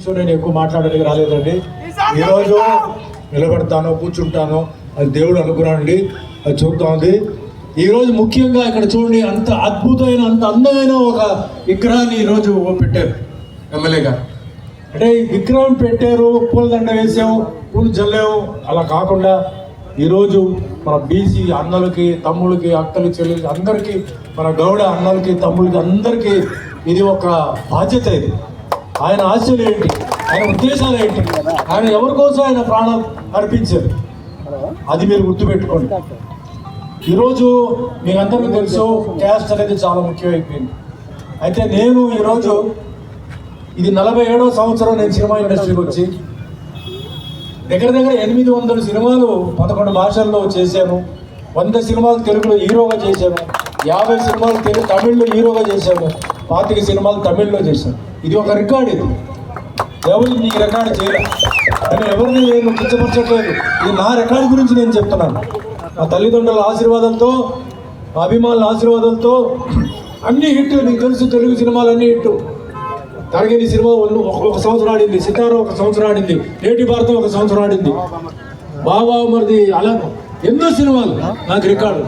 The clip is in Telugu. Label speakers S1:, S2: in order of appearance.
S1: నేను ఎక్కువ మాట్లాడడానికి రాలేదండి. ఈరోజు నిలబడతాను, కూర్చుంటాను, అది దేవుడు అనుకున్నాండి. అది చూద్దాం. ఉంది ఈరోజు ముఖ్యంగా ఇక్కడ చూడండి, అంత అద్భుతమైన అంత అందమైన ఒక విగ్రహాన్ని ఈరోజు పెట్టారు ఎమ్మెల్యే గారు. అంటే ఈ విగ్రహం పెట్టారు, పూలదండ వేసాము, పూలు జల్లాము, అలా కాకుండా ఈరోజు మన బీసీ అన్నలకి, తమ్ముళ్ళకి, అక్కలకి, చెల్లెలకి అందరికీ, మన గౌడ అన్నలకి, తమ్ముళ్ళకి అందరికీ ఇది ఒక బాధ్యత. ఇది ఆయన ఆశలు ఏంటి, ఆయన ఉద్దేశాలు ఏంటి, ఆయన ఎవరి కోసం ఆయన ప్రాణం అర్పించారు, అది మీరు గుర్తుపెట్టుకోండి. ఈరోజు మీకు అందరికీ తెలుసు, క్యాస్ట్ అనేది చాలా ముఖ్యమైపోయింది. అయితే నేను ఈరోజు ఇది 47వ సంవత్సరం నేను సినిమా ఇండస్ట్రీకి వచ్చి దగ్గర 800 సినిమాలు 11 భాషల్లో చేశాను. 100 సినిమాలు తెలుగులో హీరోగా చేశాను. 50 సినిమాలు తమిళ్లో హీరోగా చేశాను. 25 సినిమాలు తమిళ్లో చేశాను. ఇది ఒక రికార్డు. ఇది ఎవరు ఈ రికార్డు చేయలేదు. నేను ఎవరిని నేను కించపరచట్లేదు. ఇది నా రికార్డు గురించి నేను చెప్తున్నాను. మా తల్లిదండ్రుల ఆశీర్వాదంతో, మా అభిమానుల ఆశీర్వాదంతో అన్ని హిట్. మీకు తెలుసు, తెలుగు సినిమాలు అన్ని హిట్. తరగని సినిమా ఒక సంవత్సరం ఆడింది, సితార ఒక సంవత్సరం ఆడింది, నేటి భారతం ఒక సంవత్సరం ఆడింది, బాబా మరిది, అలా ఎన్నో సినిమాలు నాకు రికార్డు.